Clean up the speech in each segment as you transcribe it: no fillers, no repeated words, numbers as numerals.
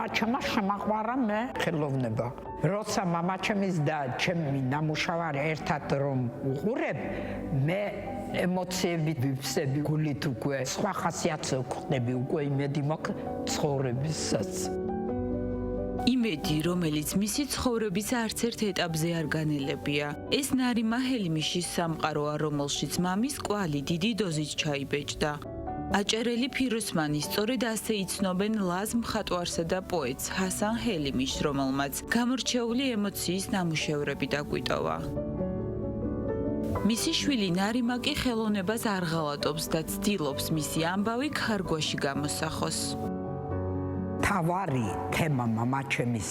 მამაჩემმა შემაყვარა მე ხელოვნება. როცა მამაჩემის და ჩემი ნამუშევარი ერთად რომ უყურებ, მე ემოციები ვიფსები გულით უკვე სხვა ხასიათს ვხვდები უკვე იმედი მაქვს ცხოვრებისაც. იმედი, რომელიც მისი ცხოვრების არც ერთ ეტაპზე არ განელებია. ეს ნარიმა ჰელიმიშის სამყაროა, რომელშიც მამის კვალი დიდი დოზით ჩაიბეჭდა. აჭარელი ფიროსმანი სწორედ ასე იცნობენ ლაზ მხატვარსა და პოეტს ჰასან ჰელიმიშს, რომელმაც გამორჩეული ემოციის ნამუშევრები დაგვიტოვა. მისი შვილი ნარიმა კი ხელოვნებას არ ღალატობს და ცდილობს მისი ამბავი ქარგვაში გამოსახოს. თავარი თემა მამაჩემის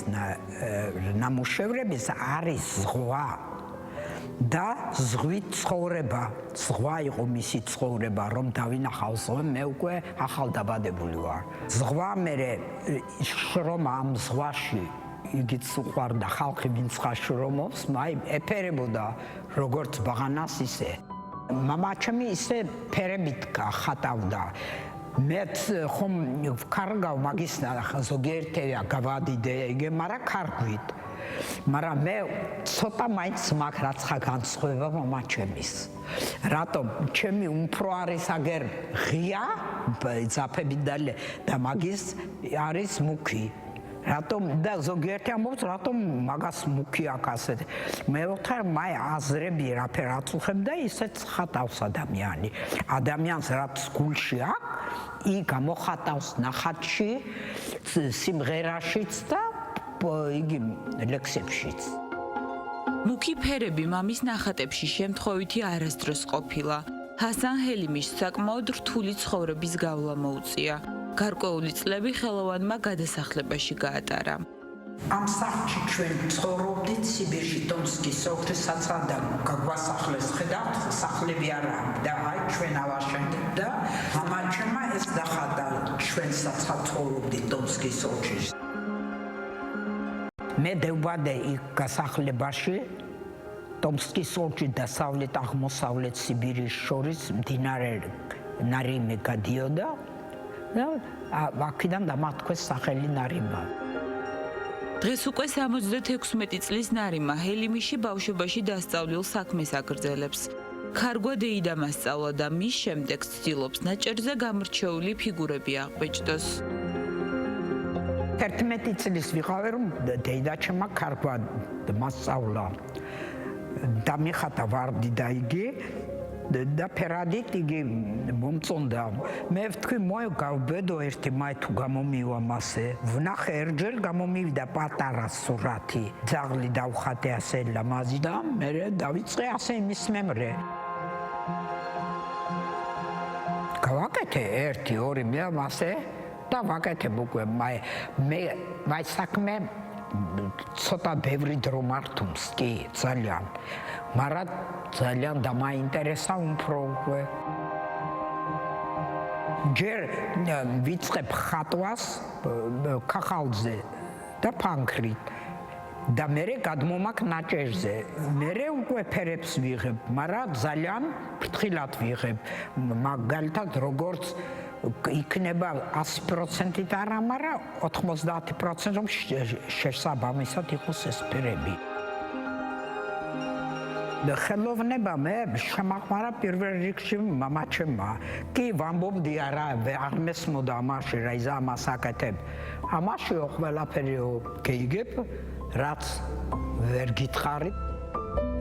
ნამუშევრების არის ზღვა და ზღვით ცხოვრება. ზღვა იყო მისი ცხოვრება, რომ დავინახავ ზღვა, მე უკვე ახალდაბადებული ვარ. ზღვა მე შრომა ამ ზღვაში იგიც უყვარდა ხალხი, ვინც ხაშრომობს, ეფერებოდა როგორც ბაღანას ისე. მამაჩემი ისე ფერებით ხატავდა. მეც ხომ ვქარგავ მაგის ზოგიერთია გავადიდე იგე, მაგრამ ქარგვით. მაგრამ მე ცოტა მაინც მაქვს რაცა განსხვავება მამაჩემის. რატომ ჩემი უფრო არის აგერ ღია ძაფები და მაგის არის მუქი. რატომ და ზოგიერთი ამბობს რატომ მაგას მუქი აქვს ასეთ. მე ვთქარ მაი აზრები რაფერად უხებ და ისეც ხატავს ადამიანი. ადამიანს რაც გულში აქვს, ის გამოხატავს ნახატში, სიმღერაშიც და იგი ლექსებშიც. მუქი ფერები მამის ნახატებში შემთხვევითი არასდროს ყოფილა. ჰასან ჰელიმიშს საკმაოდ რთული ცხოვრების გავლა მოუწია. გარკვეული წლები ხელოვანმა გადასახლებაში გაატარა. ამ სახლში ჩვენ ცხოვრობდით სიბირში დონსკის ოლქის საცადამ გაგვასახლეს ხედავთ სახლები არა და აი ჩვენ ავაშენდით და მამაჩემმა ეს დახატა ჩვენ საცხოვრობდით დონსკის ოლქში. მე დევბადე იქ გასახლებაში დონსკის ოლქში დასავლეთ აღმოსავლეთ სიბირის შორის მდინარე ნარიმე გადიოდა და აქედან დამათქვეს სახელი ნარიმა. დღეს უკვე 76 წლის ნარიმა ჰელიმიში ბავშვობაში დასწავლილ საქმეს აგრძელებს. ქარგვა დეიდამ ასწავლა და მის შემდეგ ცდილობს ნაჭერზე გამორჩეული ფიგურები აღბეჭდოს. 11 წლის ვიყავი რომ დეიდაჩემმა ქარგვა მასწავლა. დამიხატა ვარდი და იგი და ფერადით იგი მომწონდა. მე ვთქვი მოიგავბედო ერთი მაი თუ გამომივა მასე. ვნახე ერჯერ გამომივიდა პატარა სურათი. ძაღლი დავხატე ასე ლამაზი და მე დავიწყე ასე იმის მემრე. გავაკეთე 1 2 მე მასე და ვაკეთებ უკვე მე საქმე ცოტა ბევრი დრო მართუმს კი ძალიან. მაგრამ ძალიან დამაინტერესა უფრო უკვე. ჯერ ვიწყებ ხატვას ქახალზე და ფანქრით და მერე გადმომაქ ნაჭერზე. მერე უკვე ფერებს ვიღებ, მაგრამ ძალიან ფრთხილად ვიღებ. მაგალითად როგორც იქნება 100%-ით არა, მაგრამ 90% რომ შესაბამისად იყოს ეს ფერები. ხელოვნება მე შემაყვარა პირველ რიგში მამაჩემმა. კი ვამბობდი არა, არ მესმოდა ამაში რა იზა ამას აკეთებ. ამაშიო ყველაფერიო გეიგებ, რაც ვერ გითხარი.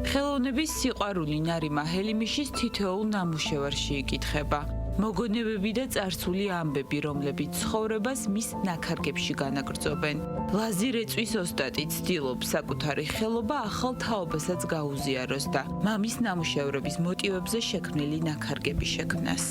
ხელოვნების სიყვარული ნარიმა ჰელიმიშის თითოეულ ნამუშევარში იკითხება. მოგონებები და წარსული ამბები, რომლებიც ცხოვრებას მის ნაქარგებში განაგრძობენ. ლაზი რეწვის ოსტატი ცდილობს საკუთარი ხელობა ახალ თაობასაც გაუზიაროს და მამის ნამუშევრების მოტივებზე შექმნილი ნაქარგები შექმნას.